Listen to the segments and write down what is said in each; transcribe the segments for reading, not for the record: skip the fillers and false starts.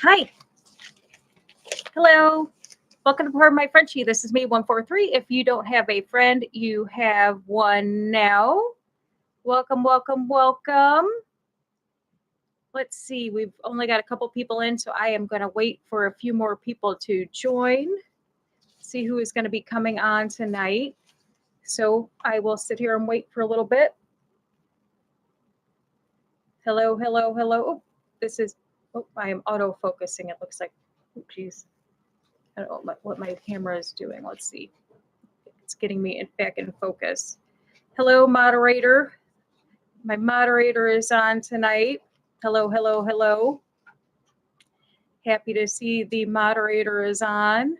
Hi. Hello. Welcome to Pardon My Frenchie. This is me, 143. If you don't have a friend, you have one now. Welcome, welcome, welcome. Let's see. We've only got a couple people in, so I am going to wait for a few more people to join. See who is going to be coming on tonight. So I will sit here and wait for a little bit. Hello, hello, hello. Oh, this is, I am auto focusing. It looks like, oh, geez. I don't know what my camera is doing. Let's see. It's getting me back in focus. Hello, moderator. My moderator is on tonight. Hello, hello, hello. Happy to see the moderator is on.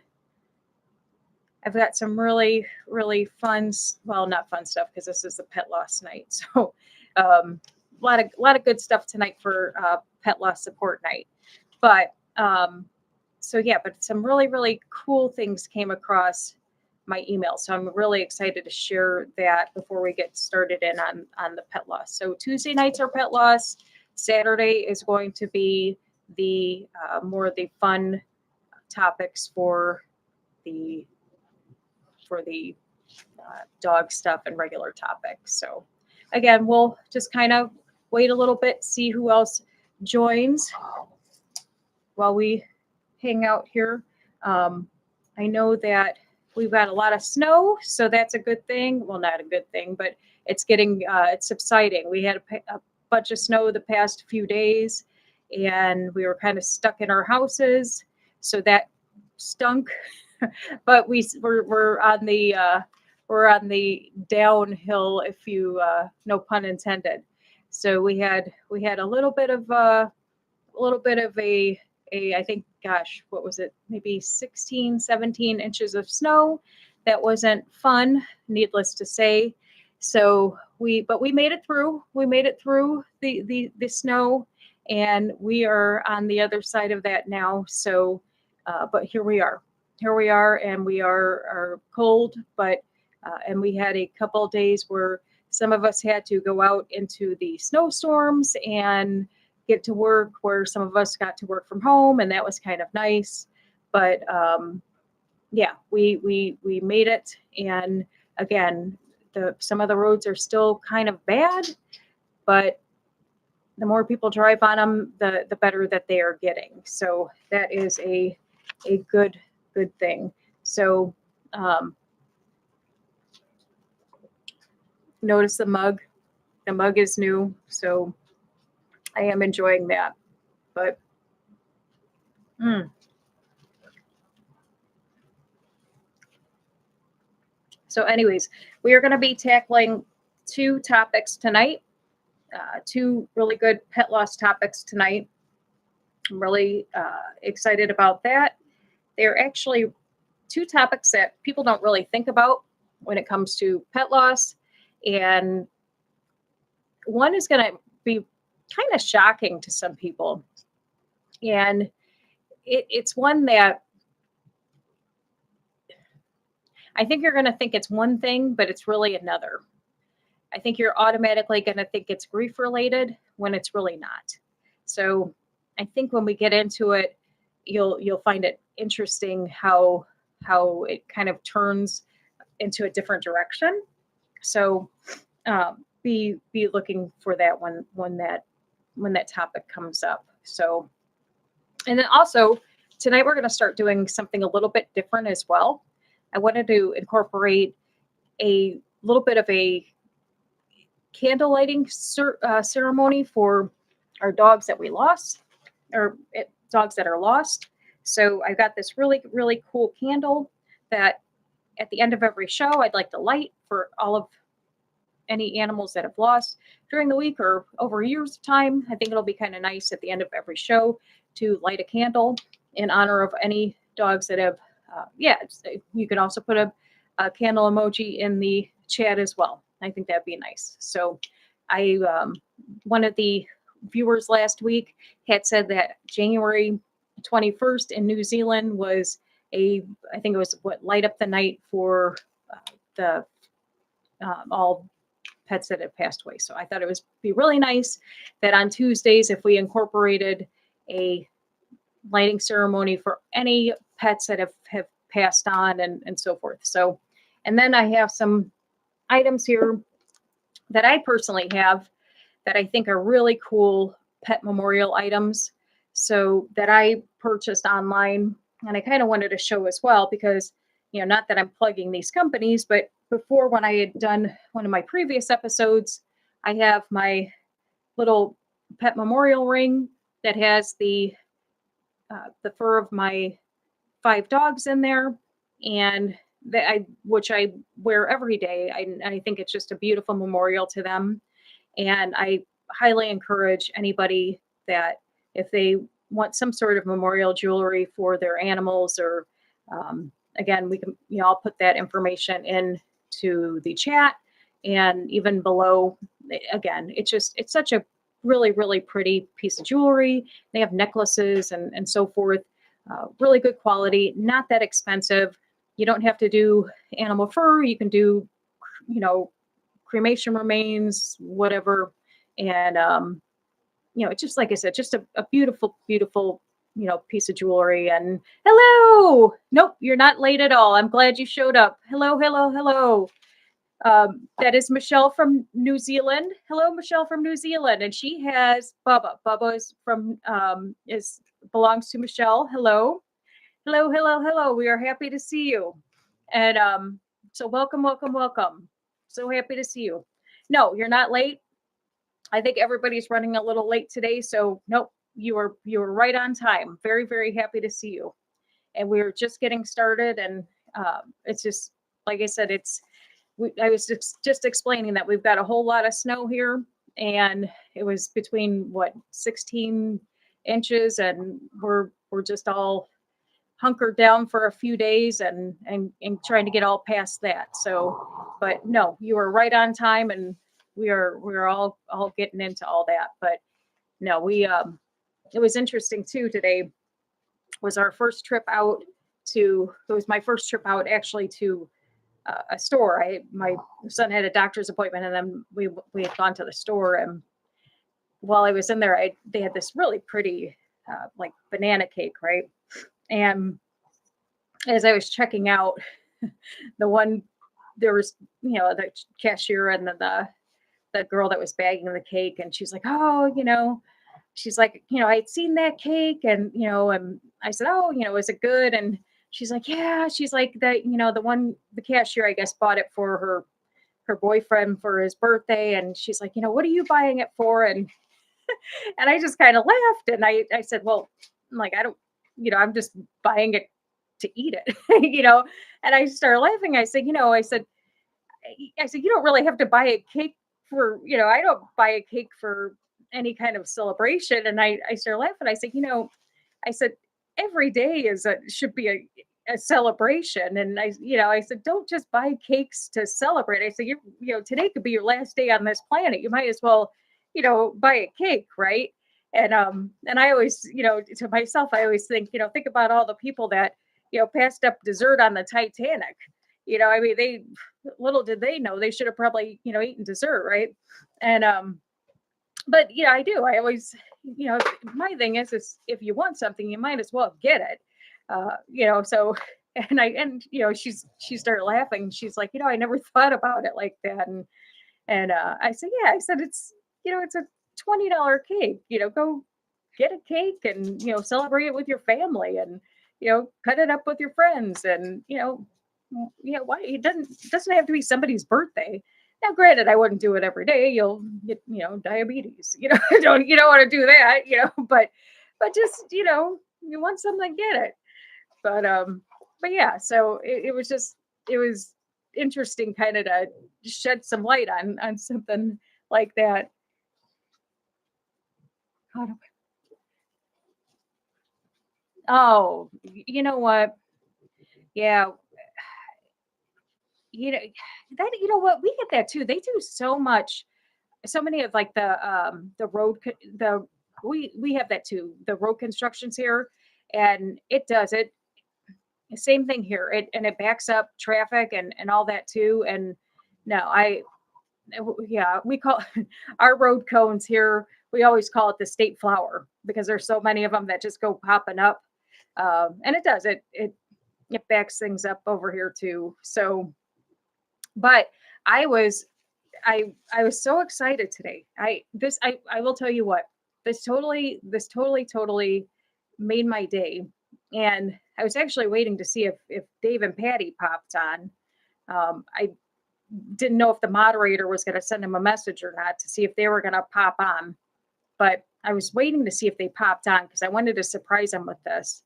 I've got some really, really fun, well, not fun stuff because this is the pet loss night. So a lot of good stuff tonight for pet loss support night. But so yeah, but some really, really cool things came across my email. So I'm really excited to share that before we get started in on the pet loss. So Tuesday nights are pet loss. Saturday is going to be the more of the fun topics for the dog stuff and regular topics. So again, we'll just kind of wait a little bit, see who else joins while we hang out here. I know that we've got a lot of snow, so that's a good thing. Well, not a good thing, but it's getting it's subsiding. We had a bunch of snow the past few days, and we were kind of stuck in our houses, so that stunk. But we're on the downhill, if you no pun intended. So we had a little bit of a I think, gosh, what was it? Maybe 16, 17 inches of snow. That wasn't fun, needless to say. So we made it through. We made it through the snow, and we are on the other side of that now. So, but here we are. Here we are, and we are cold, but and we had a couple of days where some of us had to go out into the snowstorms and get to work, where some of us got to work from home, and that was kind of nice. But yeah, we made it. And again, some of the roads are still kind of bad, but the more people drive on them, the better that they are getting. So that is a good thing. So notice the mug. The mug is new, so I am enjoying that. But so anyways, we are going to be tackling two topics tonight, two really good pet loss topics tonight. I'm really excited about that. They're actually two topics that people don't really think about when it comes to pet loss. And one is going to be kind of shocking to some people. And it's one that I think you're going to think it's one thing, but it's really another. I think you're automatically going to think it's grief related when it's really not. So I think when we get into it, you'll find it interesting how it kind of turns into a different direction. So be looking for that when that topic comes up. So, and then also tonight we're going to start doing something a little bit different as well. I wanted to incorporate a little bit of a candle lighting ceremony for our dogs that we lost, or dogs that are lost. So I've got this really, really cool candle that at the end of every show, I'd like to light for all of any animals that have lost during the week or over years of time. I think it'll be kind of nice at the end of every show to light a candle in honor of any dogs that have, you can also put a candle emoji in the chat as well. I think that'd be nice. So one of the viewers last week had said that January 21st in New Zealand was I think it was light up the night for the all pets that have passed away. So I thought it would be really nice that on Tuesdays, if we incorporated a lighting ceremony for any pets that have passed on and so forth. So, and then I have some items here that I personally have that I think are really cool pet memorial items. So that I purchased online, and I kind of wanted to show as well because, not that I'm plugging these companies, but before when I had done one of my previous episodes, I have my little pet memorial ring that has the fur of my 5 dogs in there, and that which I wear every day. I think it's just a beautiful memorial to them, and I highly encourage anybody that if they want some sort of memorial jewelry for their animals, or again, we can, I'll put that information in to the chat and even below. Again, it's such a really, really pretty piece of jewelry. They have necklaces and so forth. Really good quality, not that expensive. You don't have to do animal fur. You can do, you know, cremation remains, whatever. And, it's just like I said, just a beautiful, beautiful, piece of jewelry. And hello. Nope, you're not late at all. I'm glad you showed up. Hello, hello, hello. That is Michelle from New Zealand. Hello, Michelle from New Zealand, and she has Bubba. Bubba is from is belongs to Michelle. Hello, hello, hello, hello. We are happy to see you, and so welcome, welcome, welcome. So happy to see you. No, you're not late. I think everybody's running a little late today, so nope, you were right on time. Very, very happy to see you, and we're just getting started, and it's just like I said, I was just explaining that we've got a whole lot of snow here, and it was between 16 inches, and we're just all hunkered down for a few days and trying to get all past that. So, but no, you were right on time, and we're all getting into all that. But no, we it was interesting too. Today was our first trip out it was my first trip out actually to a store. My son had a doctor's appointment, and then we had gone to the store. And while I was in there, they had this really pretty like banana cake, right? And as I was checking out, the one there was the cashier and the girl that was bagging the cake, and she's like, oh, she's like, I'd seen that cake, and and I said, oh, is it good? And she's like, yeah. She's like, that, the cashier, I guess, bought it for her boyfriend for his birthday, and she's like, what are you buying it for? And I just kind of laughed, and I said, well, I'm like, I don't, I'm just buying it to eat it, And I started laughing. I said, you don't really have to buy a cake for, I don't buy a cake for any kind of celebration. And I started laughing. I said, I said, every day should be a celebration. And I said, don't just buy cakes to celebrate. I said, today could be your last day on this planet. You might as well, buy a cake, right? And I always, to myself, I always think about all the people that, passed up dessert on the Titanic. I mean, little did they know they should have probably, eaten dessert, right? And but I do. I always, my thing is if you want something, you might as well get it. So and she started laughing. She's like, I never thought about it like that. And I said, yeah, I said it's a $20 cake. Go get a cake and celebrate it with your family, and cut it up with your friends, and why it doesn't have to be somebody's birthday. Now, granted, I wouldn't do it every day. You'll get, diabetes. You don't want to do that. But just you want something, get it. But yeah. So it was interesting, kind of to shed some light on something like that. Oh, you know what? Yeah, you know that what we get that too. They do so many of like the the we have that too. The road constructions here, and it does it. Same thing here. It backs up traffic and all that too. And no, Yeah, we call our road cones here. We always call it the state flower because there's so many of them that just go popping up, and it does it backs things up over here too. So, but I was I was so excited today. I will tell you what, this totally made my day. And I was actually waiting to see if Dave and Patty popped on. I didn't know if the moderator was going to send him a message or not to see if they were going to pop on, but I was waiting to see if they popped on because I wanted to surprise them with this.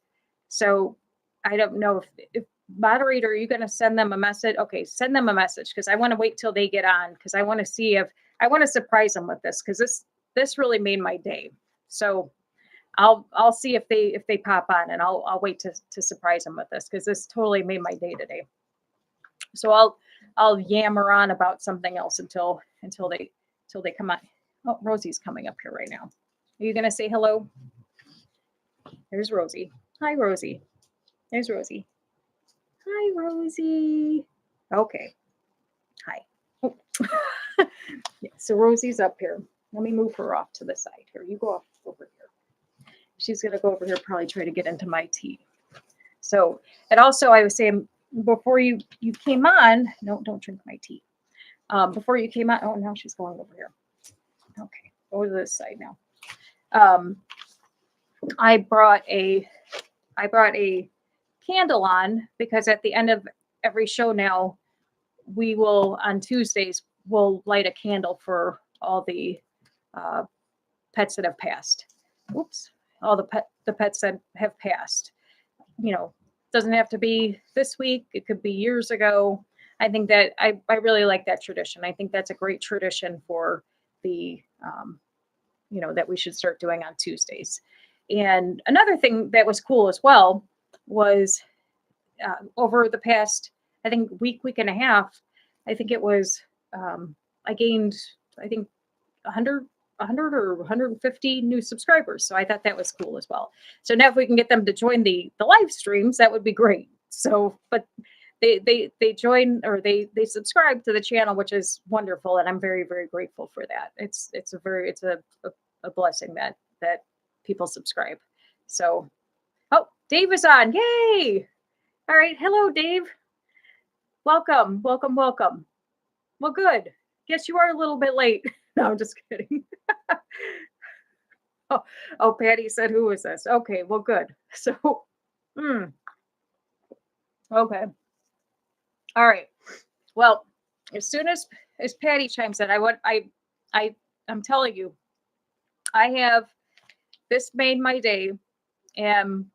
So I don't know if moderator, are you going to send them a message? Okay, send them a message because I want to wait till they get on because I want to see if I want to surprise them with this because this really made my day. So I'll see if they pop on and I'll wait to surprise them with this because this totally made my day today. So I'll yammer on about something else until they come on. Oh, Rosie's coming up here right now. Are you gonna say hello? There's Rosie. Hi, Rosie. There's Rosie. Hi, Rosie. Okay. Hi. Oh. Yeah, so Rosie's up here. Let me move her off to the side here. You go off over here. She's gonna go over here, probably try to get into my tea. So, and also I was saying before you came on, no, don't drink my tea. Before you came on, oh, now she's going over here. Okay, go to this side now. I brought a candle on because at the end of every show now, we will on Tuesdays we'll light a candle for all the pets that have passed. Oops, all the pets that have passed. You know, doesn't have to be this week. It could be years ago. I think that I really like that tradition. I think that's a great tradition for the that we should start doing on Tuesdays. And another thing that was cool as well was over the past, I think week and a half, I think it was I gained I think 100 or 150 new subscribers. So I thought that was cool as well. So now if we can get them to join the live streams, that would be great. So, but they join or they subscribe to the channel, which is wonderful, and I'm very very grateful for that. It's a blessing that people subscribe. So, oh, Dave is on. Yay! All right, hello Dave. Welcome. Well, good. Guess you are a little bit late. No, I'm just kidding. Oh, Patty said, who is this? Okay, well, good. So, okay. All right. Well, as soon as Patty chimes in, I'm telling you, I have this made my day, and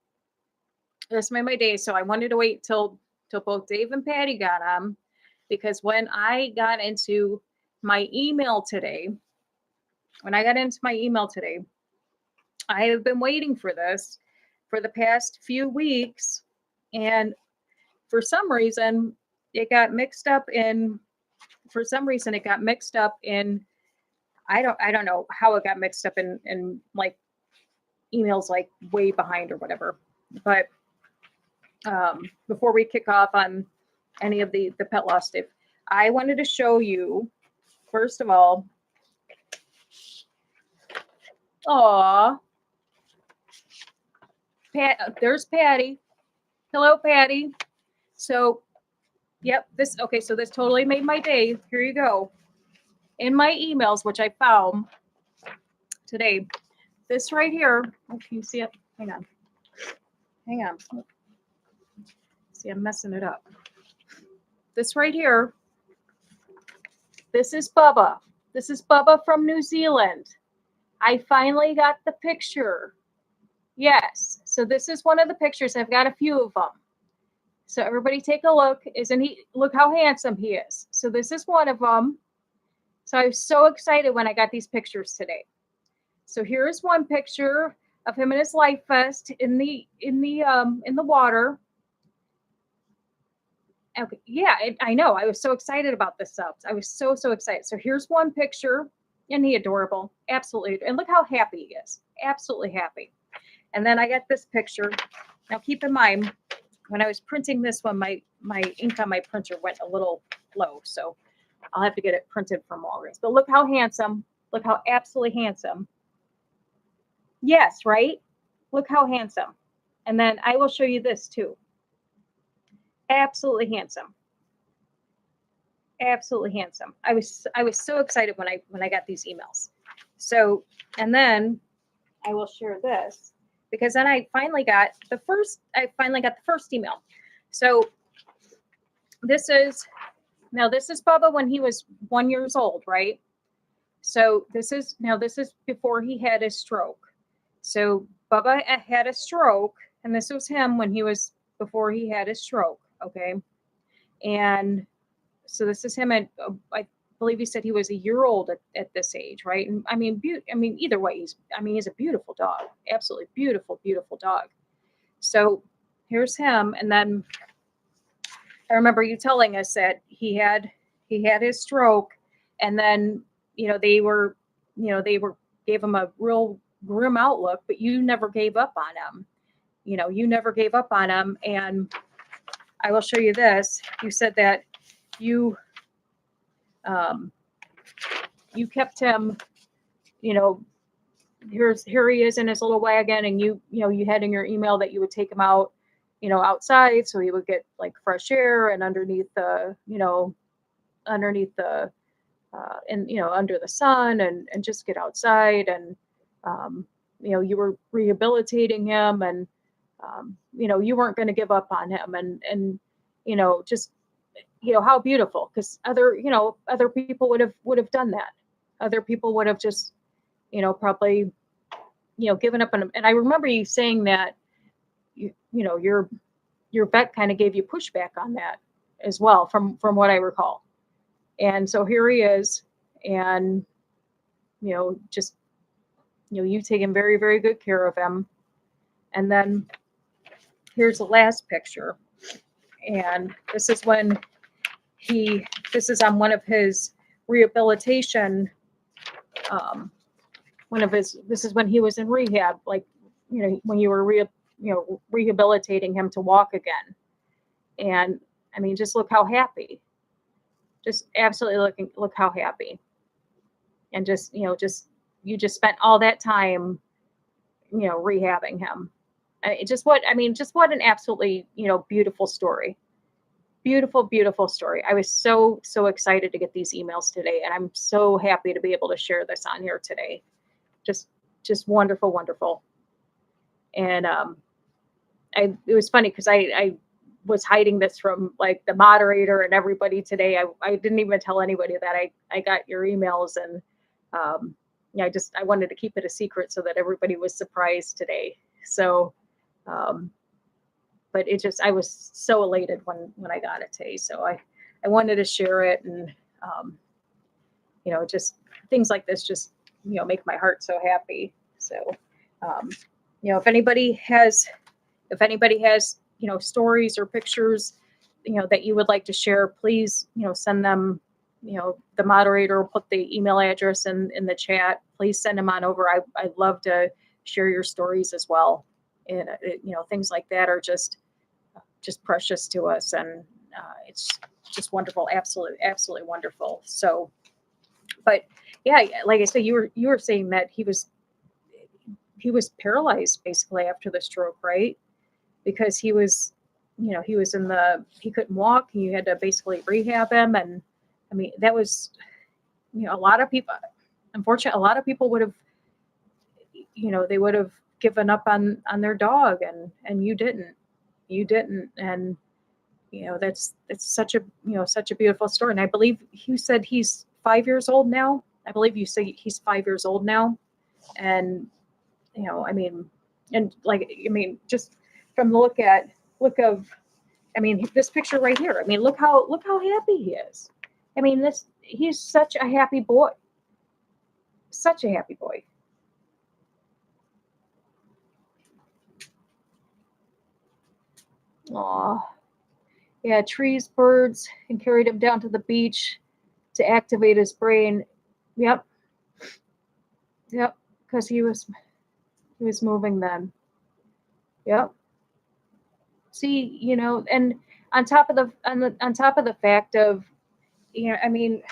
this made my day. So I wanted to wait till both Dave and Patty got on, because when I got into my email today, I have been waiting for this for the past few weeks, and for some reason it got mixed up in I don't know how it got mixed up in like emails like way behind or whatever. But before we kick off on any of the pet loss stuff, I wanted to show you first of all. Aw. There's Patty. Hello, Patty. So, yep, so this totally made my day. Here you go. In my emails, which I found today, this right here, oh, can you see it? Hang on. See, I'm messing it up. This right here, this is Bubba. This is Bubba from New Zealand. I finally got the picture. Yes. So this is one of the pictures. I've got a few of them. So everybody take a look. Look how handsome he is. So this is one of them. So I was so excited when I got these pictures today. So here's one picture of him in his life vest in the water. Okay, yeah, I know. I was so excited about this stuff. I was so excited. So here's one picture. Isn't he adorable? Absolutely. And look how happy he is. Absolutely happy. And then I got this picture. Now keep in mind, when I was printing this one, my ink on my printer went a little low. So I'll have to get it printed from Walgreens. But look how handsome. Look how absolutely handsome. Yes, right? Look how handsome. And then I will show you this too. Absolutely handsome. Absolutely handsome. I was so excited when I got these emails. So, and then I will share this because then I finally got the first email. So this is Bubba when he was 1 year old, right? So this is before he had his stroke. So Bubba had a stroke, and this was him when he was before he had his stroke. Okay, and so this is him at I believe he said he was 1 year old at this age, right? And I mean, either way, he's a beautiful dog, absolutely beautiful, beautiful dog. So here's him, and then I remember you telling us that he had his stroke, and then they were gave him a real grim outlook, but you never gave up on him. You never gave up on him, and I will show you this. You said that you you kept him. Here he is in his little wagon, and you had in your email that you would take him out, outside so he would get like fresh air and underneath the and under the sun and just get outside and you were rehabilitating him and you weren't going to give up on him and just how beautiful, because other people would have done that. Other people would have just probably given up on him. And I remember you saying that your vet kind of gave you pushback on that as well, from what I recall. And so here he is, and just you've taken very, very good care of him. And then here's the last picture, and this is when this is on one of his rehabilitation. This is when he was in rehab, like when you were rehabilitating him to walk again. And I mean, just look how happy. Just absolutely look how happy. And just you just spent all that time rehabbing him. Just what an absolutely beautiful story. Beautiful, beautiful story. I was so excited to get these emails today, and I'm so happy to be able to share this on here today. Just wonderful, wonderful. And it was funny because I was hiding this from like the moderator and everybody today. I didn't even tell anybody that I got your emails, and I wanted to keep it a secret so that everybody was surprised today. So but I was so elated when I got it today. So I wanted to share it, and just things like this just make my heart so happy. So if anybody has stories or pictures that you would like to share, please send them. The moderator will put the email address in the chat. Please send them on over. I'd love to share your stories as well. And things like that are just precious to us, and it's just wonderful, absolutely wonderful. So, but yeah, like I said, you were saying that he was paralyzed basically after the stroke, right? Because he was he couldn't walk. You had to basically rehab him, and I mean that was a lot of people. Unfortunately, a lot of people would have they would have given up on their dog, and you didn't, and that's such a beautiful story. And I believe you said he's 5 years old now. I believe you say he's 5 years old now, and just from the look of this picture right here. I mean, look how happy he is. I mean, he's such a happy boy. Such a happy boy. Aw. Yeah, trees, birds, and carried him down to the beach to activate his brain. Yep. Because he was moving then. Yep. See, and on top of the fact of I mean,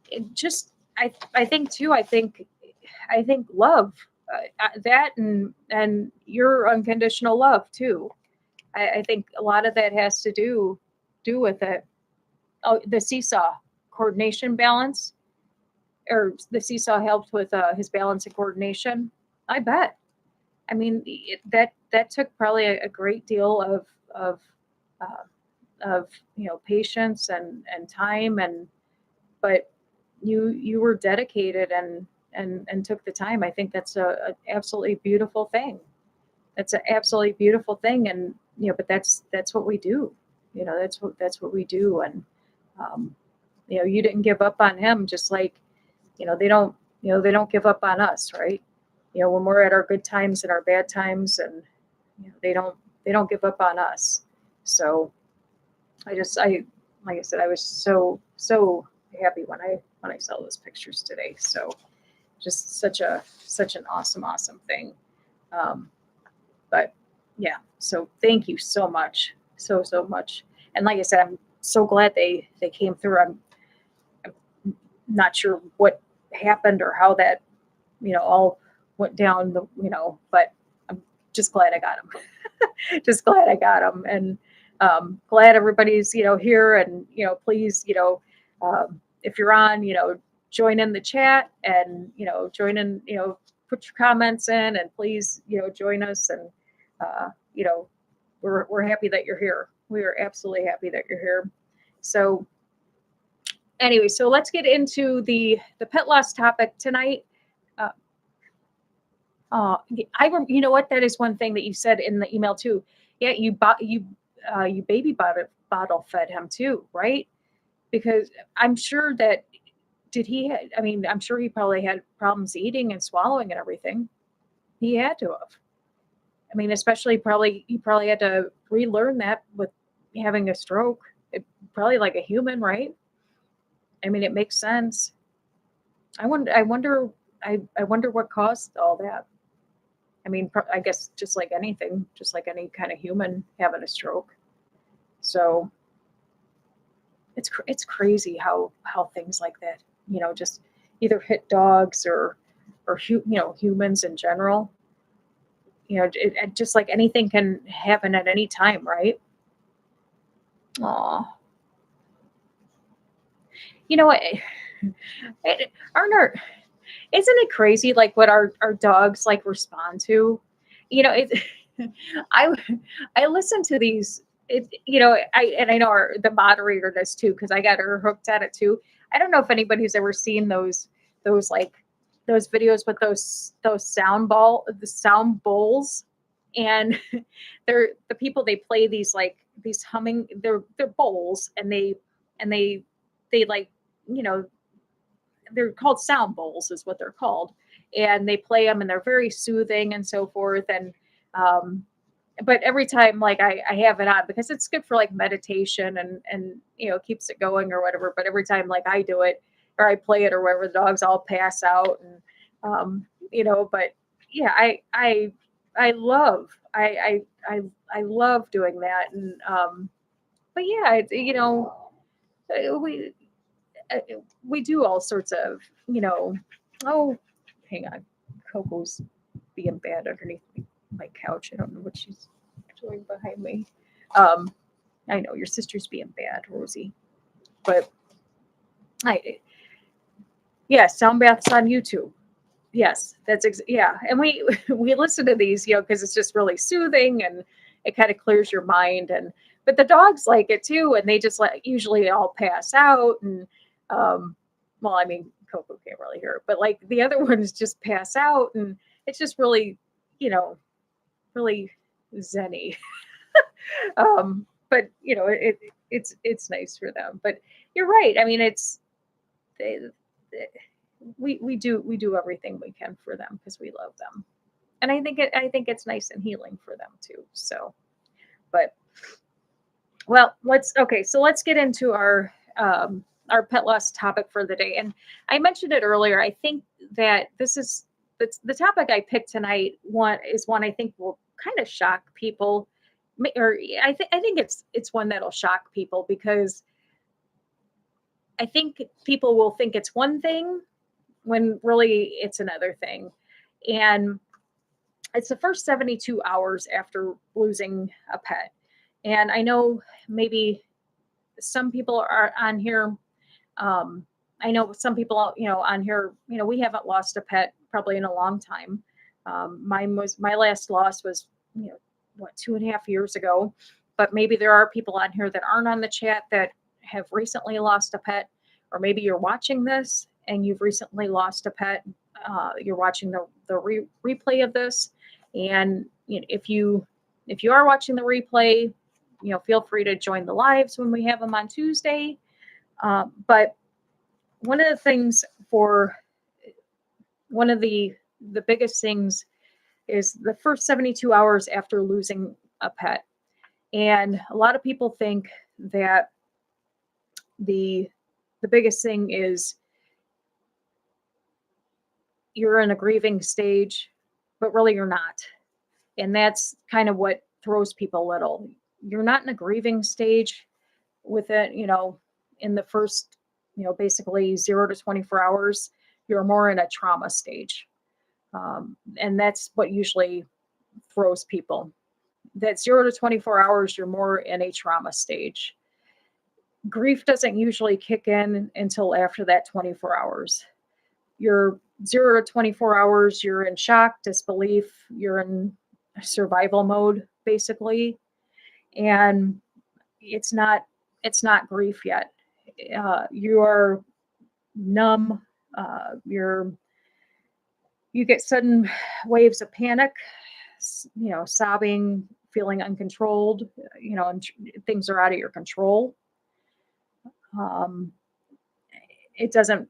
it just, I think too, I think love, that and your unconditional love too. I think a lot of that has to do with it. Oh, the seesaw coordination balance, or the seesaw helped with his balance and coordination. I bet. I mean, that took probably a great deal uh, of patience and time, but you were dedicated and took the time. I think that's a absolutely beautiful thing. That's an absolutely beautiful thing, and but that's what we do. That's what we do, and um, you didn't give up on him, just like they don't give up on us, right? When we're at our good times and our bad times, and they don't give up on us. So I like I said, I was so happy when I saw those pictures today. So just such an awesome thing. Um, but yeah, so thank you so much, so much. And like I said, I'm so glad they came through. I'm not sure what happened or how that all went down, but I'm just glad I got them. Just glad I got them, and glad everybody's here. And please, if you're on, join in the chat, and join in, put your comments in, and please join us. And uh, you know we're happy that you're here. We are absolutely happy that you're here. So anyway, so let's get into the pet loss topic tonight. Uh, you know what? That is one thing that you said in the email too. Yeah, you baby bottle fed him too, right? Because I'm sure that I mean, I'm sure he probably had problems eating and swallowing and everything. He had to have. I mean, especially probably he probably had to relearn that with having a stroke. Probably like a human, right? I mean, it makes sense. I wonder what caused all that. I mean, I guess just like anything, just like any kind of human having a stroke. So it's crazy how things like that, just either hit dogs or humans in general. It just like anything can happen at any time, right? Aw, you know what? Aren't our Isn't it crazy like what our dogs like respond to? It I I listen to these I know the moderator does too, because I got her hooked at it too. I don't know if anybody's ever seen those like those videos with those the sound bowls, and they're the people, they play these like these humming, they're bowls, and they like, you know they're called sound bowls is what they're called, and they play them, and they're very soothing and so forth. And um but every time, like, I have it on because it's good for like meditation, and keeps it going or whatever. But every time like I do it or I play it or whatever, the dogs all pass out. And but yeah, I love I love doing that. And but yeah, we uh, we do all sorts of, oh, hang on, Coco's being bad underneath my couch. I don't know what she's doing behind me. Um, I know your sister's being bad, Rosie, but I yeah, sound baths on YouTube. Yes, yeah, and we we listen to these, because it's just really soothing, and it kind of clears your mind. And but the dogs like it too, and they just like usually they all pass out. And um, well, I mean, Coco can't really hear it, but like the other ones just pass out, and it's just really, you know, really zenny. But it's nice for them. But you're right. I mean, they, we do everything we can for them because we love them. And I think it's nice and healing for them too. So, but well, let's get into our pet loss topic for the day. And I mentioned it earlier. I think that this is the topic I picked tonight. One I think will kind of shock people, or I think it's one that'll shock people because I think people will think it's one thing when really it's another thing. And it's the first 72 hours after losing a pet. And I know maybe some people are on here. I know some people, on here, we haven't lost a pet probably in a long time. My last loss was, 2.5 years ago. But maybe there are people on here that aren't on the chat that have recently lost a pet, or maybe you're watching this and you've recently lost a pet. You're watching the replay of this, and if you are watching the replay, feel free to join the lives when we have them on Tuesday. But one of the things one of the biggest things is the first 72 hours after losing a pet. And a lot of people think that the biggest thing is you're in a grieving stage, but really you're not. And that's kind of what throws people a little. You're not in a grieving stage with it, in the first, basically 0 to 24 hours. You're more in a trauma stage. And that's what usually throws people. That 0 to 24 hours, you're more in a trauma stage. Grief doesn't usually kick in until after that 24 hours. You're 0 to 24 hours, you're in shock, disbelief, you're in survival mode, basically. And it's not grief yet. You are numb. You get sudden waves of panic, sobbing, feeling uncontrolled, and things are out of your control. It doesn't,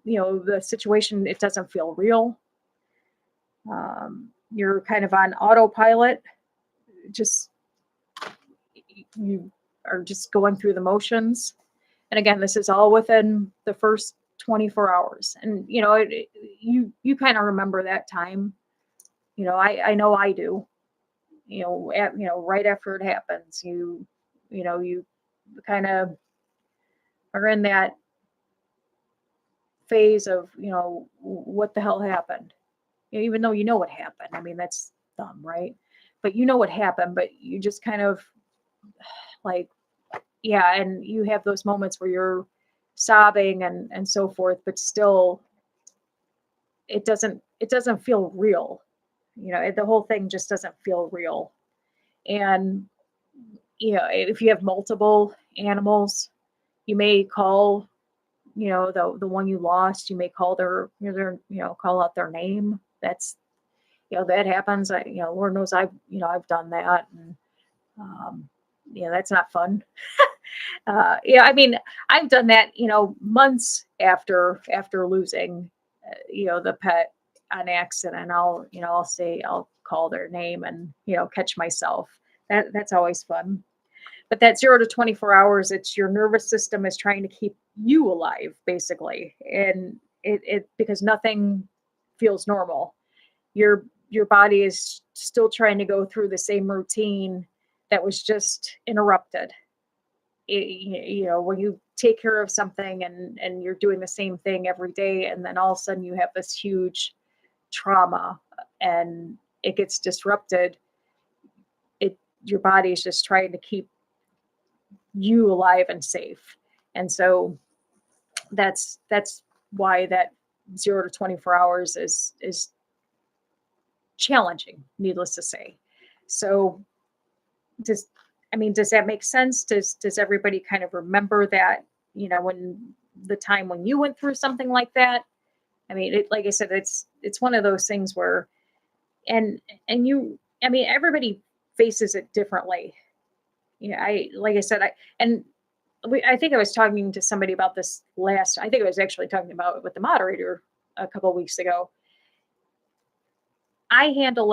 the situation, it doesn't feel real. You're kind of on autopilot. You are just going through the motions. And again, this is all within the first 24 hours. And, you kind of remember that time. I know I do. Right after it happens, you kind of are in that phase of, what the hell happened? Even though you know what happened. I mean, that's dumb, right? But you know what happened, but you just kind of like, yeah, and you have those moments where you're sobbing and so forth, but still it doesn't feel real. The whole thing just doesn't feel real. And if you have multiple animals, you may call, the one you lost, you may call call out their name. That's, that happens. Lord knows I've done that. And, that's not fun. I mean, I've done that, months after losing, the pet on accident. I'll call their name and, catch myself. That's always fun. But that 0 to 24 hours, it's your nervous system is trying to keep you alive, basically. And it because nothing feels normal. Your body is still trying to go through the same routine that was just interrupted. When you take care of something and you're doing the same thing every day, and then all of a sudden you have this huge trauma and it gets disrupted, your body is just trying to keep you alive and safe. And so that's why that 0 to 24 hours is challenging, needless to say. So does that make sense? Does everybody kind of remember that, when the time when you went through something like that? I mean, like I said, it's one of those things where, everybody faces it differently. I think I was talking to somebody about this I think I was actually talking about it with the moderator a couple of weeks ago. I handle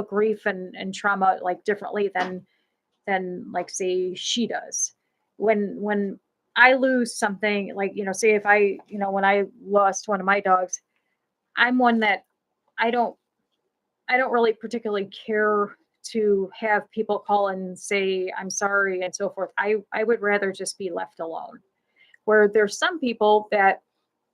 grief and trauma like differently than like, say, she does. When I lose something, like, say if when I lost one of my dogs, I'm one that I don't really particularly care to have people call and say, I'm sorry, and so forth. I would rather just be left alone. Where there's some people that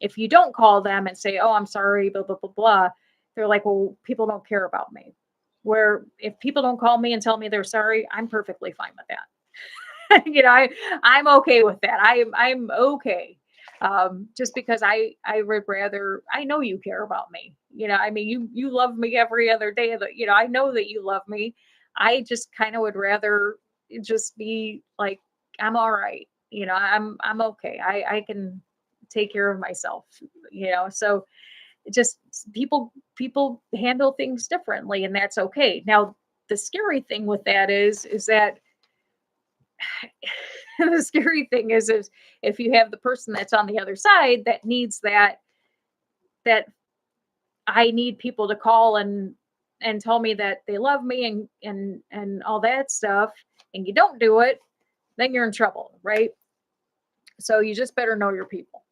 if you don't call them and say, oh, I'm sorry, blah, blah, blah, blah, they're like, well, people don't care about me. Where if people don't call me and tell me they're sorry, I'm perfectly fine with that. I'm okay with that. I'm okay. Just because I would rather, I know you care about me. I mean, you love me every other day of the, I know that you love me. I just kind of would rather just be like, I'm all right. I'm okay. I can take care of myself, so it just people handle things differently, and that's okay. Now, the scary thing with that is that the scary thing is if you have the person that's on the other side that needs that I need people to call and tell me that they love me and all that stuff, and you don't do it, then you're in trouble, right? So you just better know your people,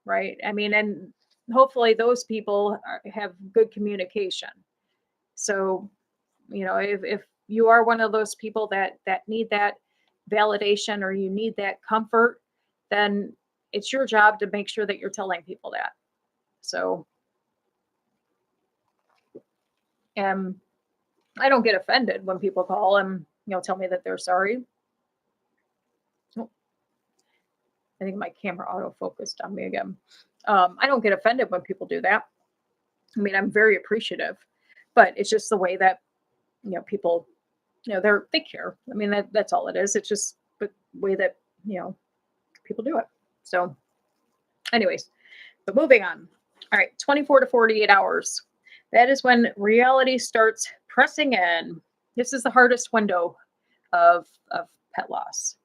right? I mean, and hopefully those people have good communication. So, if you are one of those people that need that validation or you need that comfort, then it's your job to make sure that you're telling people that. So, I don't get offended when people call and tell me that they're sorry. Oh, I think my camera auto focused on me again. I don't get offended when people do that. I mean, I'm very appreciative, but it's just the way that people, they care. I mean, that's all it is. It's just the way that people do it. So, anyways, but moving on. All right, 24 to 48 hours. That is when reality starts pressing in. This is the hardest window of pet loss.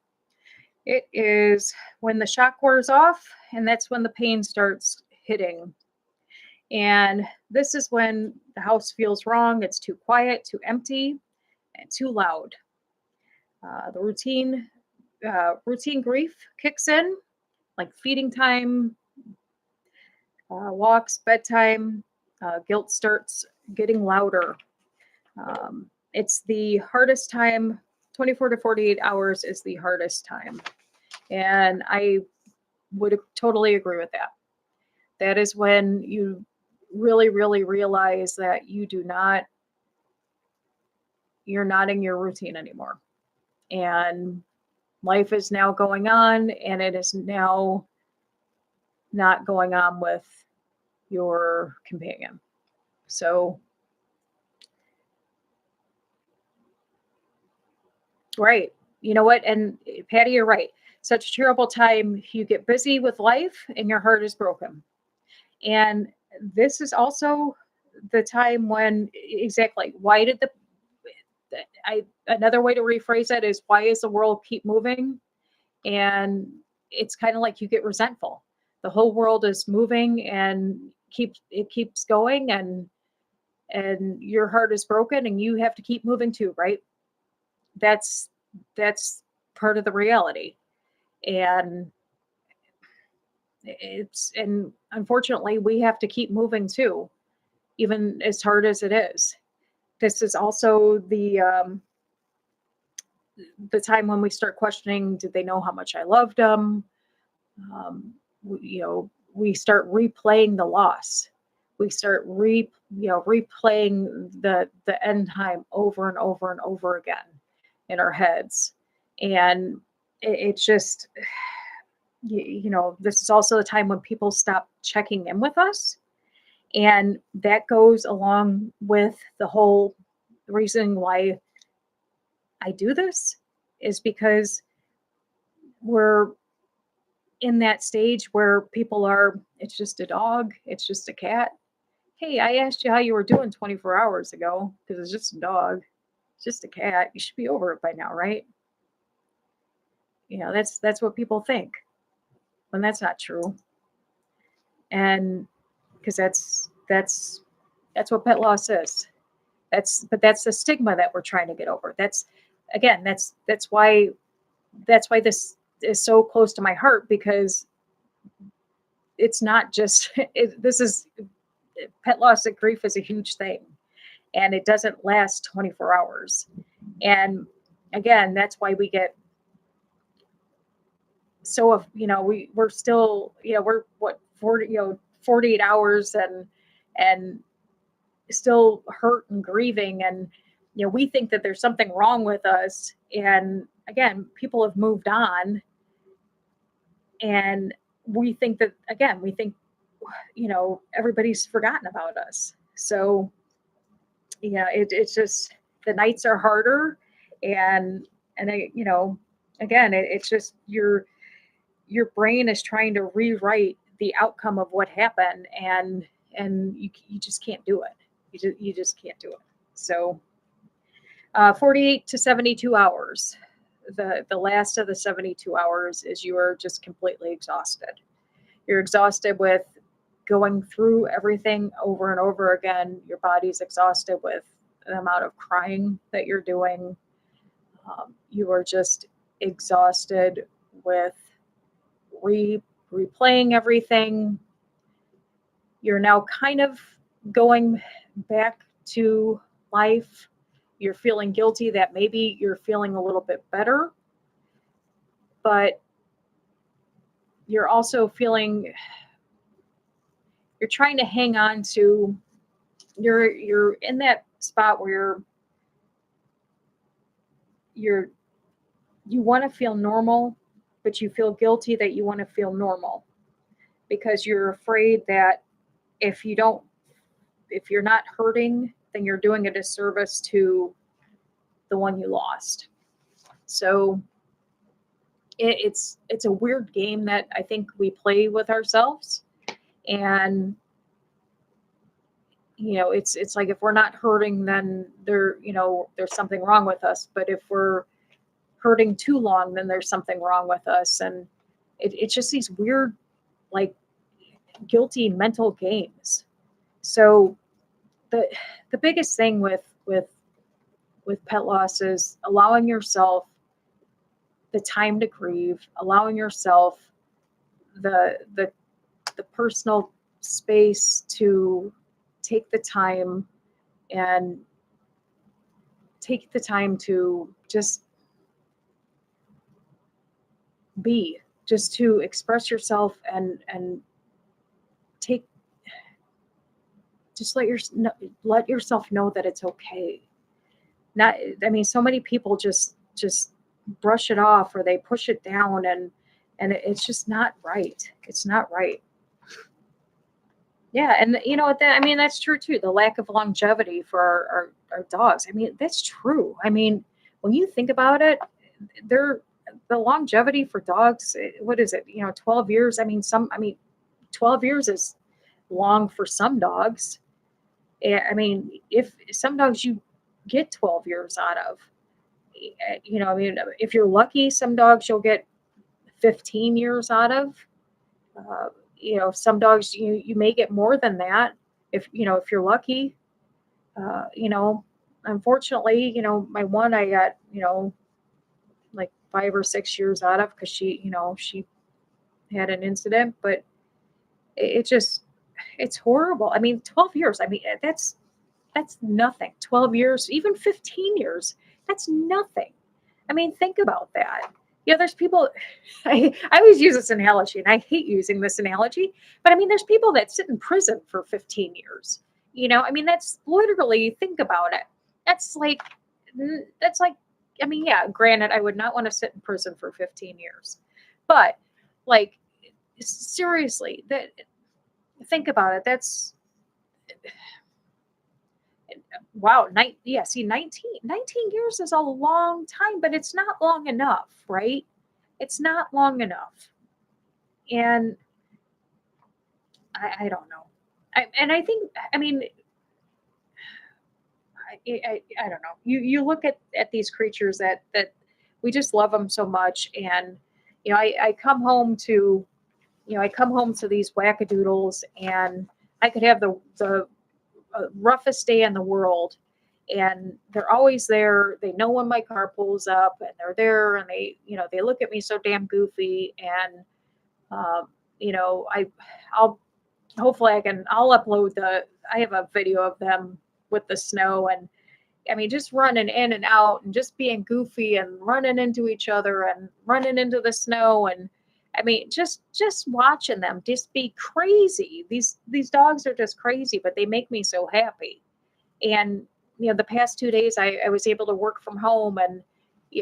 It is when the shock wears off, and that's when the pain starts hitting. And this is when the house feels wrong. It's too quiet, too empty, and too loud. The routine grief kicks in, like feeding time, walks, bedtime. Guilt starts getting louder. It's the hardest time. 24 to 48 hours is the hardest time. And I would totally agree with that. That is when you really, really realize that you're not in your routine anymore. And life is now going on, and it is now not going on with your companion. So, right. You know what? And Patty, you're right. Such a terrible time. You get busy with life and your heart is broken. And this is also the time when exactly why did another way to rephrase that is why is the world keep moving? And it's kind of like you get resentful. The whole world is moving and keeps going, and your heart is broken and you have to keep moving too, right? That's part of the reality. And and unfortunately we have to keep moving too, even as hard as it is. This is also the time when we start questioning, did they know how much I loved them? We start replaying the loss. We start replaying the end time over and over and over again in our heads. And it's just, this is also the time when people stop checking in with us. And that goes along with the whole reason why I do this is because we're in that stage where people are, it's just a dog, it's just a cat. Hey, I asked you how you were doing 24 hours ago because it's just a dog, it's just a cat. You should be over it by now, right? That's what people think when that's not true. And because that's what pet loss is. That's the stigma that we're trying to get over. That's why this is so close to my heart, because it's not just this is pet loss and grief is a huge thing. and it doesn't last 24 hours. And again, that's why we get so, we're still, we're what, 40, 48 hours and still hurt and grieving. And, we think that there's something wrong with us. And again, people have moved on, and we think, everybody's forgotten about us. So, it's just, the nights are harder. And again, it's just your brain is trying to rewrite the outcome of what happened, and you just can't do it. You just can't do it. So 48 to 72 hours. The last of the 72 hours is you are just completely exhausted. You're exhausted with going through everything over and over again. Your body's exhausted with the amount of crying that you're doing. You are just exhausted with replaying everything. You're now kind of going back to life. You're feeling guilty that maybe you're feeling a little bit better, but you're also feeling, you're trying to hang on to, you're in that spot where you want to feel normal, but you feel guilty that you want to feel normal, because you're afraid that if you're not hurting, then you're doing a disservice to the one you lost. So it's a weird game that I think we play with ourselves. And it's like, if we're not hurting, then there's something wrong with us. But if we're hurting too long, then there's something wrong with us. And it's just these weird, like, guilty mental games. So the biggest thing with pet loss is allowing yourself the time to grieve, allowing yourself the personal space to take the time to just be, just to express yourself and take, just let yourself know that it's okay. So many people just brush it off, or they push it down, and it's just not right. It's not right. Yeah, and that's true too. The lack of longevity for our dogs. That's true. When you think about it, they're the longevity for dogs. What is it? 12 years. 12 years is long for some dogs. If some dogs you get 12 years out of, if you're lucky, some dogs you'll get 15 years out of. Some dogs you may get more than that if you're lucky. Unfortunately, my one I got, like 5 or 6 years out of, because she had an incident. But it's horrible. 12 years. That's nothing. 12 years, even 15 years, that's nothing. Think about that. There's people, I always use this analogy, and I hate using this analogy, but there's people that sit in prison for 15 years. That's literally, think about it. That's like, yeah, granted, I would not want to sit in prison for 15 years, but like, seriously, think about it. That's, wow. 19 years is a long time, but it's not long enough, right? It's not long enough. And I don't know. I think, I don't know. You look at these creatures that we just love them so much. And, I come home to, these wackadoodles, and I could have the roughest day in the world, and they're always there. They know when my car pulls up, and they're there, and they look at me so damn goofy. And I'll hopefully I'll upload I have a video of them with the snow. And I mean, just running in and out and just being goofy and running into each other and running into the snow. And I mean, just watching them just be crazy. These dogs are just crazy, but they make me so happy. And the past 2 days I was able to work from home, and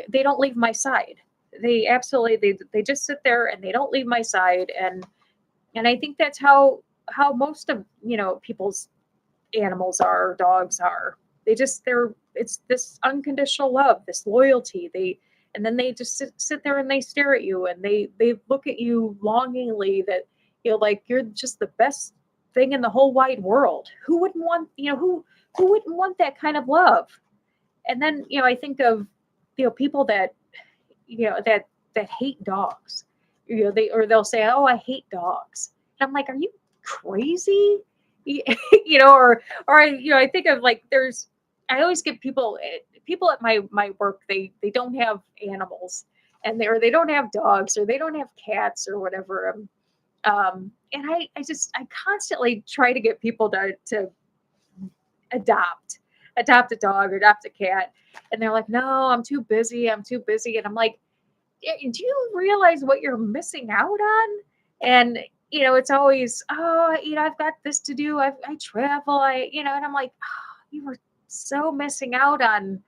they don't leave my side. They absolutely they just sit there and they don't leave my side. And I think that's how most of people's animals are, dogs are. It's this unconditional love, this loyalty. And then they just sit there and they stare at you, and they look at you longingly, that like you're just the best thing in the whole wide world. Who wouldn't want, who wouldn't want that kind of love? And then I think of people that that hate dogs. They'll say, "Oh, I hate dogs." And I'm like, "Are you crazy?" Or I think of, like, I always get people at my work, they don't have animals, and they don't have dogs, or they don't have cats or whatever. And I constantly try to get people to adopt a dog or adopt a cat, and they're like, "No, I'm too busy." And I'm like, do you realize what you're missing out on? And it's always, "Oh, I've got this to do. I travel. And I'm like, oh, you were so missing out on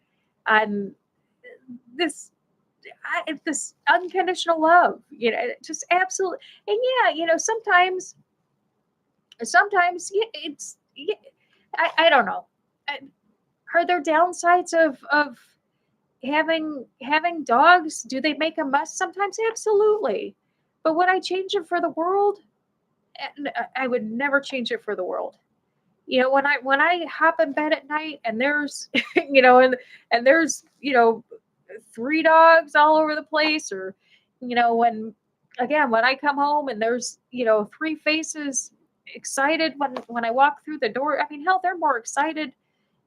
this this unconditional love. Just absolutely." And sometimes I don't know. I- Are there downsides of having dogs? Do they make a mess sometimes? Absolutely. But would I change it for the world? I would never change it for the world. When I hop in bed at night, and there's and there's three dogs all over the place, or when I come home and there's three faces excited when I walk through the door. I mean, hell, they're more excited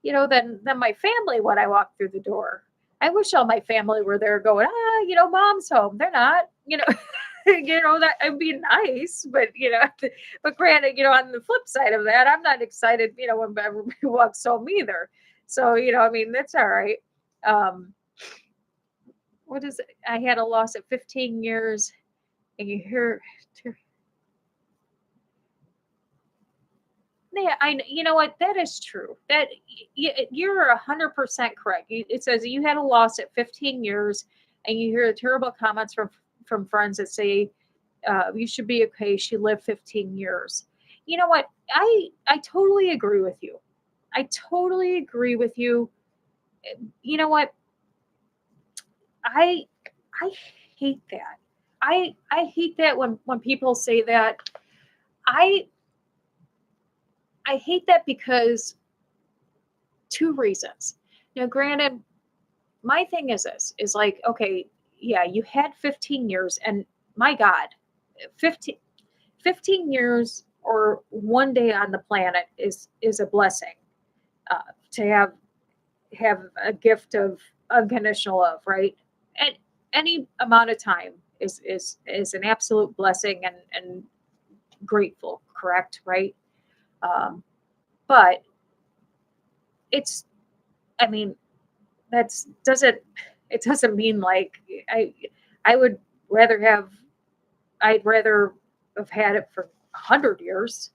than my family when I walk through the door. I wish all my family were there going, mom's home. They're not, that would be nice, but but granted, on the flip side of that, I'm not excited, when everybody walks home either. So, I mean, that's all right. Um, what is it? I had a loss at 15 years, and you hear, yeah, you know what? That is true. That you're 100% correct. It says you had a loss at 15 years, and you hear terrible comments from friends that say, "You should be okay. She lived 15 years." You know what? I totally agree with you. I totally agree with you. You know what? I I hate that. I hate that when people say that. I I hate that because two reasons. Now, granted, my thing is this is like, okay, yeah, you had 15 years, and my God, 15, 15 years or one day on the planet is a blessing. To have a gift of unconditional love, right? And any amount of time is an absolute blessing, and grateful, correct, right? Um, but it's, I mean, that's doesn't it doesn't mean like I would rather have I'd rather have had it for 100 years.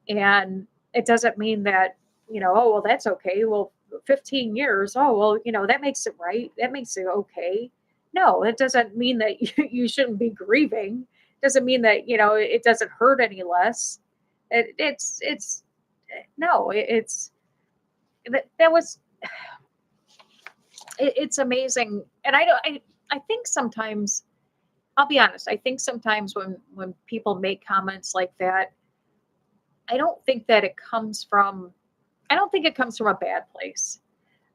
And it doesn't mean that, oh, well, that's okay. Well, 15 years, oh, well, that makes it right. That makes it okay. No, it doesn't mean that you shouldn't be grieving. Doesn't mean that, it doesn't hurt any less. It's no, it's that was it's amazing. And I think sometimes, I'll be honest, I think sometimes when people make comments like that, I don't think that it comes from I don't think it comes from a bad place.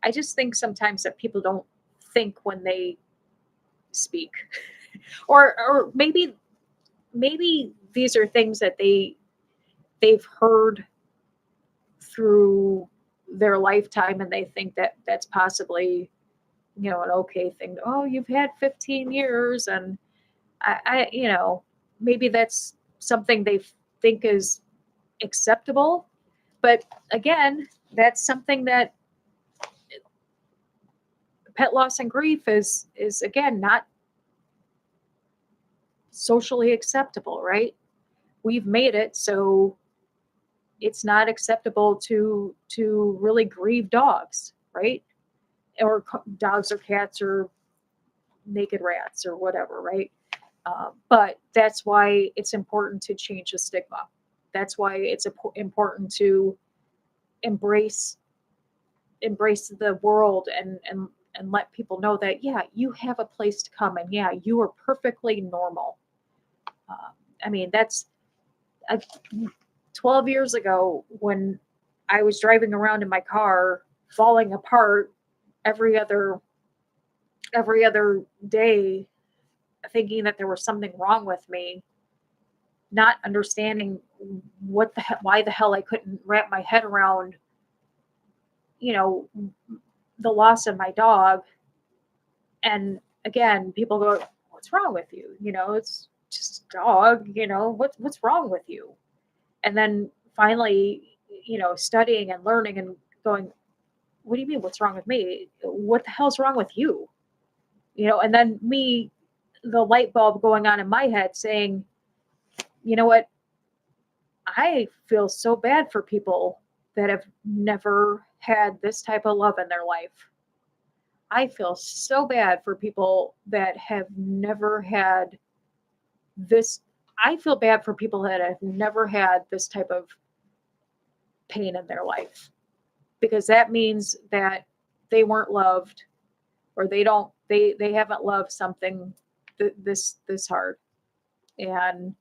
I just think sometimes that people don't think when they speak. Or maybe these are things that they've heard through their lifetime, and they think that that's possibly an okay thing. Oh, you've had 15 years, and maybe that's something they think is acceptable. But again, that's something that pet loss and grief is again not socially acceptable, right? We've made it so it's not acceptable to really grieve dogs, right? Or dogs or cats or naked rats or whatever, right? But that's why it's important to change the stigma. That's why it's important to embrace embrace the world and let people know that yeah, you have a place to come, and yeah, you are perfectly normal. Uh, I mean, that's uh, 12 years ago when I was driving around in my car, falling apart every other every other day, thinking that there was something wrong with me, not understanding why the hell I couldn't wrap my head around, you know, the loss of my dog. And again, people go, "What's wrong with you? You know, it's just a dog. You know, what's wrong with you?" And then finally, studying and learning and going, "What do you mean? What's wrong with me? What the hell's wrong with you?" And then the light bulb going on in my head saying, "You know what? I feel so bad for people that have never had this type of love in their life. I feel so bad for people that have never had this. I feel bad for people that have never had this type of pain in their life, because that means that they weren't loved, or they haven't loved something this hard." And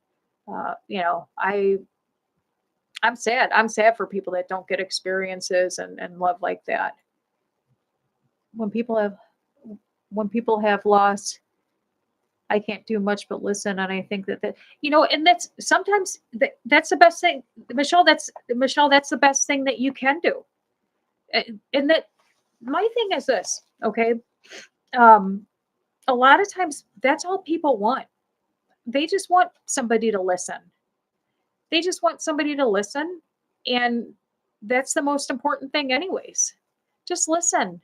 I'm sad. I'm sad for people that don't get experiences and love like that. When people have when people have loss, I can't do much but listen. And I think and that's sometimes that's the best thing, Michelle. That's the best thing that you can do. And that my thing is this, okay? Um, a lot of times that's all people want. They just want somebody to listen. They just want somebody to listen, and that's the most important thing, anyways. Just listen,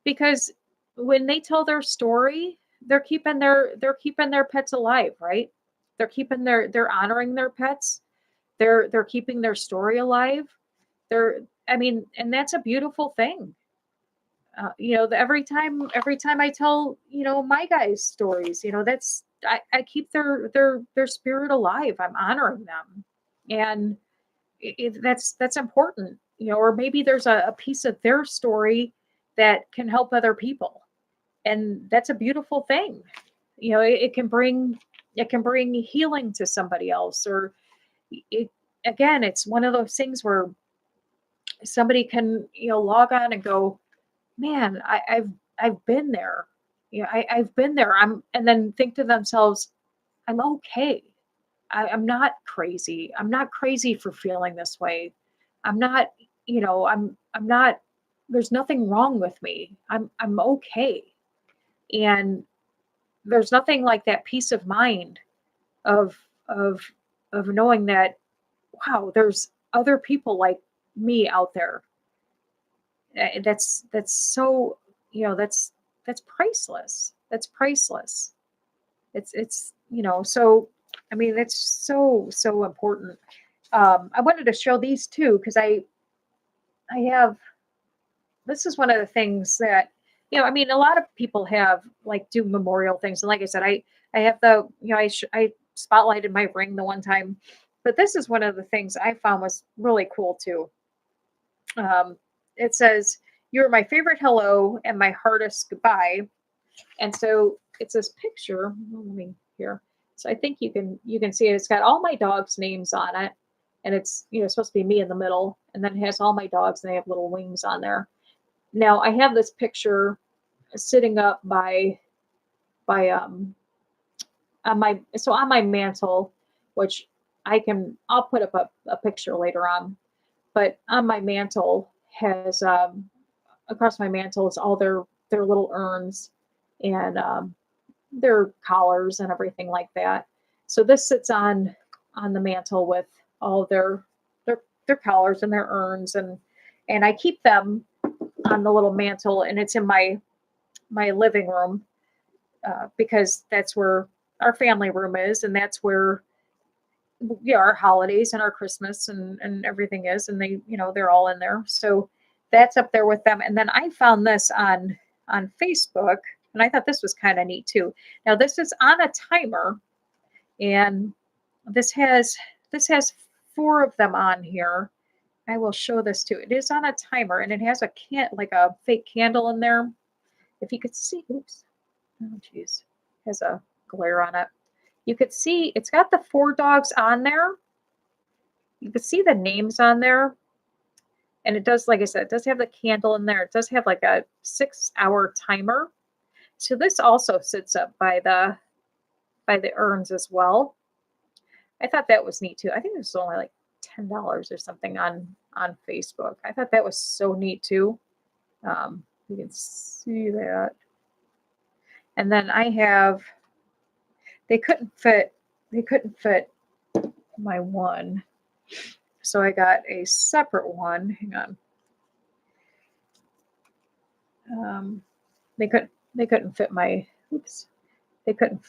because when they tell their story, they're keeping their pets alive, right? They're honoring their pets. They're keeping their story alive. I mean, and that's a beautiful thing. Every time I tell my guys' stories, that's I keep their spirit alive. I'm honoring them, and that's important. Or maybe there's a piece of their story that can help other people, and that's a beautiful thing. It can bring healing to somebody else. Or it, again, it's one of those things where somebody can log on and go, man, I've been there. I've been there. And then think to themselves, I'm okay. I'm not crazy. I'm not crazy for feeling this way. I'm not, I'm not. There's nothing wrong with me. I'm okay. And there's nothing like that peace of mind of of of knowing that, wow, there's other people like me out there. That's so, that's priceless. That's priceless. So I mean, it's so important. I wanted to show these two because I have, this is one of the things that, I mean, a lot of people have like do memorial things. And like I said, I have I spotlighted my ring the one time, but this is one of the things I found was really cool too. Um, it says, "You're my favorite hello and my hardest goodbye." And so it's this picture. Let me here. So I think you can see it. It's got all my dogs' names on it, and it's supposed to be me in the middle, and then it has all my dogs, and they have little wings on there. Now I have this picture sitting up by on my mantle, which I'll put up a picture later on. But on my mantle has across my mantle is all their little urns, and their collars and everything like that. So this sits on the mantle with all their collars and their urns, and and I keep them on the little mantle, and it's in my living room because that's where our family room is, and that's where yeah, our holidays and our Christmas and everything is, and they, they're all in there. So that's up there with them. And then I found this on Facebook, and I thought this was kind of neat too. Now this is on a timer, and this has four of them on here. I will show this too. It is on a timer, and it has like a fake candle in there. If you could see, oops, oh geez, has a glare on it. You could see it's got the 4 dogs on there. You could see the names on there. And it does, like I said, it does have the candle in there. It does have like a 6-hour timer. So this also sits up by the urns as well. I thought that was neat too. I think it was only like $10 or something on Facebook. I thought that was so neat too. You can see that. And then I have, they couldn't fit my one. So I got a separate one. Hang on. They couldn't fit my, oops. They couldn't,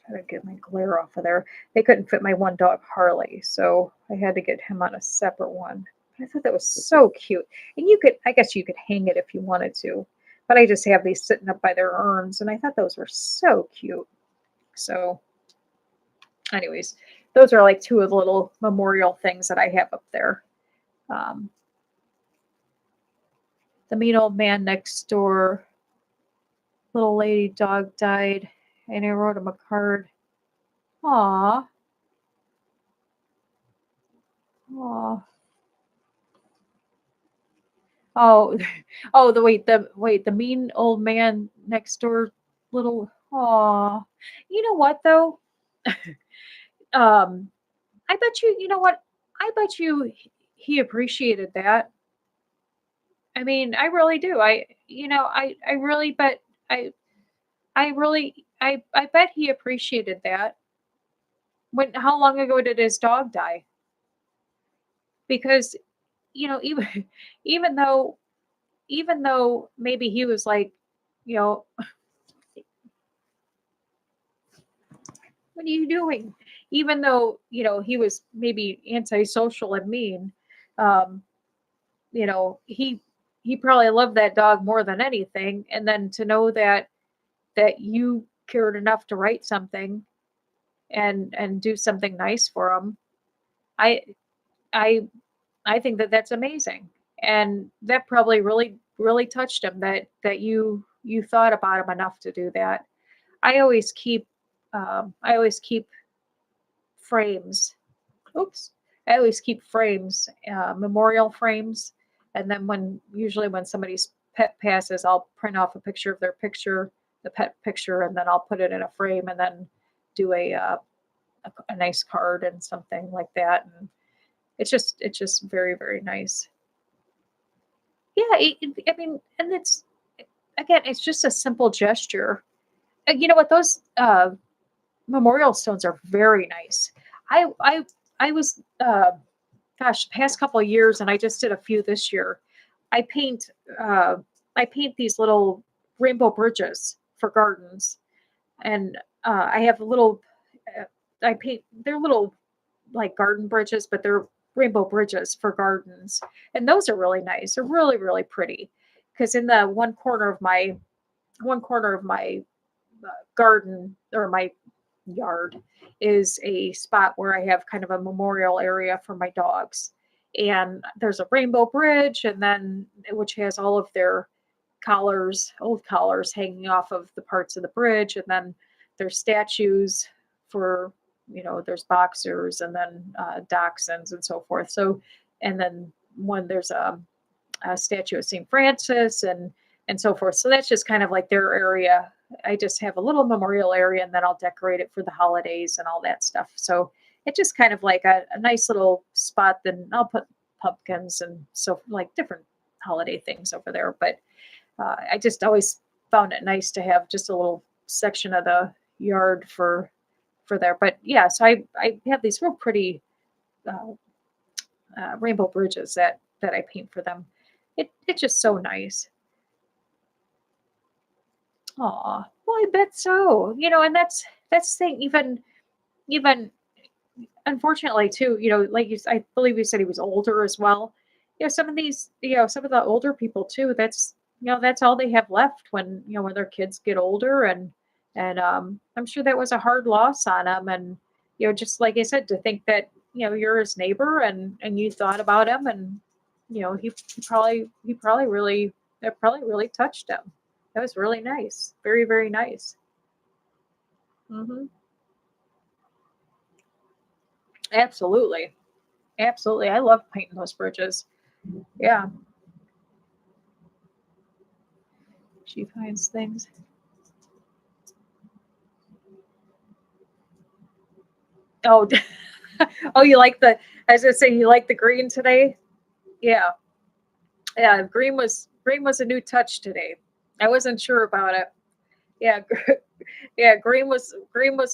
try to get my glare off of there. They couldn't fit my one dog Harley. So I had to get him on a separate one. I thought that was so cute. And I guess you could hang it if you wanted to. But I just have these sitting up by their urns, and I thought those were so cute. So anyways, those are like 2 of the little memorial things that I have up there. The mean old man next door, little lady dog died, and I wrote him a card. Aw. Aw. Oh, the mean old man next door, little. Aw. You know what though? Um, I bet you know what? I bet you he appreciated that. I mean, I really do. I really bet I bet he appreciated that. How long ago did his dog die? Because, even even though maybe he was like, you know, what are you doing? Even though, he was maybe antisocial and mean, um, he probably loved that dog more than anything. And then to know that you cared enough to write something and do something nice for him, I I I think that that's amazing. And that probably really really touched him that you thought about him enough to do that. I always keep frames. Oops. I always keep frames, memorial frames, and then usually when somebody's pet passes, I'll print off a picture of their picture, the pet picture, and then I'll put it in a frame and then do a nice card and something like that. And it's just very very nice. Yeah, I mean, and it's again, it's just a simple gesture. You know what? Those memorial stones are very nice. I was gosh, past couple of years, and I just did a few this year. I paint uh, I paint these little rainbow bridges for gardens, and I have little. Uh, I paint they're little like garden bridges, but they're rainbow bridges for gardens, and those are really nice. They're really really pretty because in the one corner of my garden or my yard is a spot where I have kind of a memorial area for my dogs. And there's a rainbow bridge, and then which has all of their old collars hanging off of the parts of the bridge. And then there's statues for, there's boxers and then dachshunds and so forth. So, and then there's a statue of St. Francis and so forth. So that's just kind of like their area. I just have a little memorial area, and then I'll decorate it for the holidays and all that stuff. So it's just kind of like a nice little spot. Then I'll put pumpkins and so like different holiday things over there. But I just always found it nice to have just a little section of the yard for there. But yeah, so I have these real pretty rainbow bridges that that I paint for them. It's just so nice. Aw, well, I bet so. And that's the thing. Even unfortunately too, like I believe you said he was older as well. Some of these, some of the older people too, that's all they have left when their kids get older. And I'm sure that was a hard loss on them. And just like I said, to think that you're his neighbor and you thought about him. And he probably really, that probably really touched him. That was really nice, very very nice. Hmm. Absolutely. Absolutely. I love painting those bridges. Yeah. She finds things. Oh, oh, you like I was gonna say, you like the green today? Yeah. Yeah. Green was a new touch today. I wasn't sure about it. Yeah. Yeah. Green was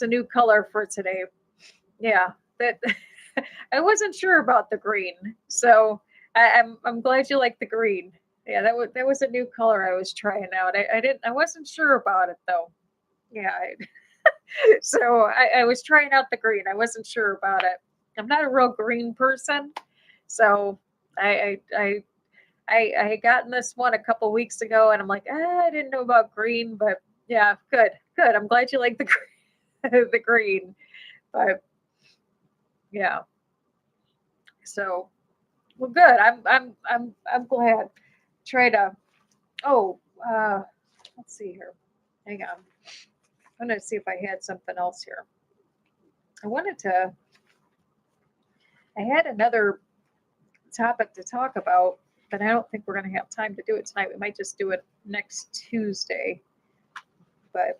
a new color for today. Yeah. That I wasn't sure about the green. So I'm glad you like the green. Yeah, that was a new color I was trying out. I wasn't sure about it though. Yeah. So I was trying out the green. I wasn't sure about it. I'm not a real green person, so I had gotten this one a couple weeks ago, and I'm like, I didn't know about green, but yeah, good, good. I'm glad you like the the green, but yeah. So well, good. I'm glad. Try to. Oh, let's see here. Hang on. I'm gonna see if I had something else here. I wanted to. I had another topic to talk about, but I don't think we're going to have time to do it tonight. We might just do it next Tuesday. But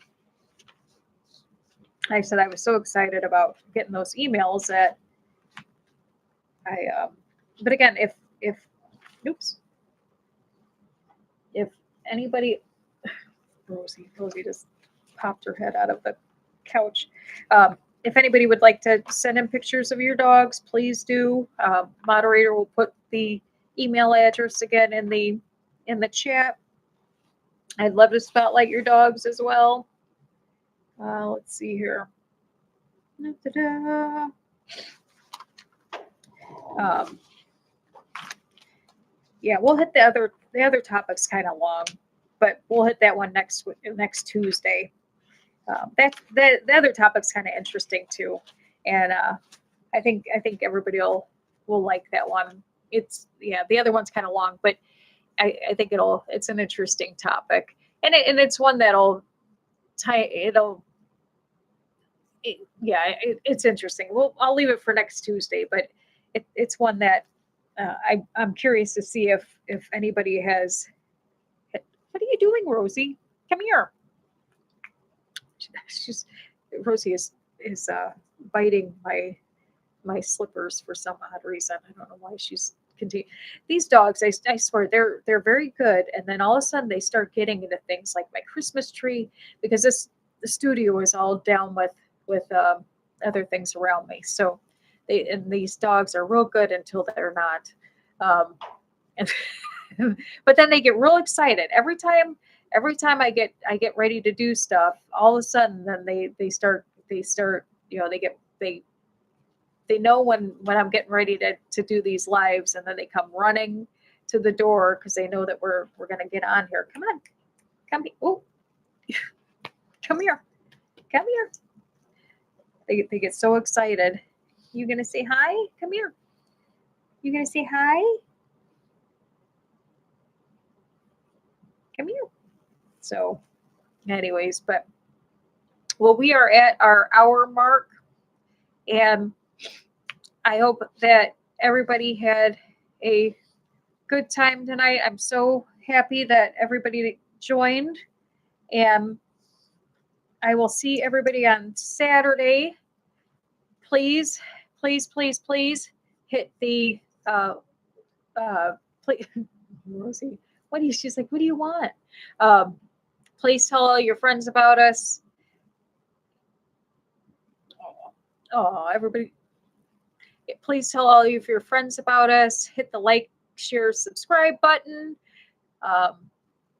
like I said, I was so excited about getting those emails that I. But again, if oops, if anybody, Rosie just popped her head out of the couch. If anybody would like to send in pictures of your dogs, please do. Moderator will put the email address again in the chat. I'd love to spotlight your dogs as well. Let's see here. Da-da-da. Um, yeah, we'll hit the other topics kind of long, but we'll hit that one next Tuesday. That the other topic's kind of interesting too, and I think everybody will like that one. Yeah, the other one's kind of long, but I think it's an interesting topic, and it's one that'll tie it'll yeah, it's interesting. Well, I'll leave it for next Tuesday, but it's one that I'm curious to see if anybody has. What are you doing, Rosie? Come here. She's Rosie is biting my slippers for some odd reason. I don't know why she's continue. These dogs, I swear, they're very good, and then all of a sudden they start getting into things like my Christmas tree because the studio is all down with other things around me. So these dogs are real good until they're not. And but then they get real excited every time I get ready to do stuff. All of a sudden, then they start they know when I'm getting ready to do these lives, and then they come running to the door because they know that we're gonna get on here. Come on, come here. Oh, come here, come here. They get so excited. You gonna say hi? Come here. You gonna say hi? Come here. So, anyways, but well, we are at our hour mark, and I hope that everybody had a good time tonight. I'm so happy that everybody joined, and I will see everybody on Saturday. Please, please, please, please hit the please, Rosie. What do you? She's like, what do you want? Um, please tell all your friends about us. Oh, everybody! Please tell all of your friends about us. Hit the like share, subscribe button.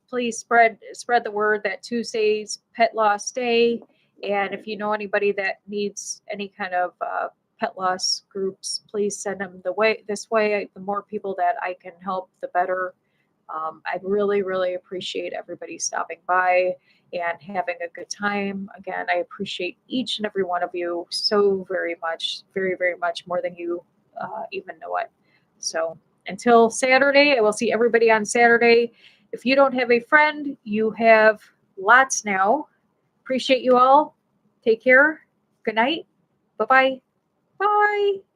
Please spread the word that Tuesday's Pet Loss Day. And if you know anybody that needs any kind of pet loss groups, please send them this way. The more people that I can help, the better. I really, really appreciate everybody stopping by and having a good time. Again, I appreciate each and every one of you so very much, very, very much more than you even know it. So until Saturday, I will see everybody on Saturday. If you don't have a friend, you have lots now. Appreciate you all. Take care. Good night. Bye-bye. Bye.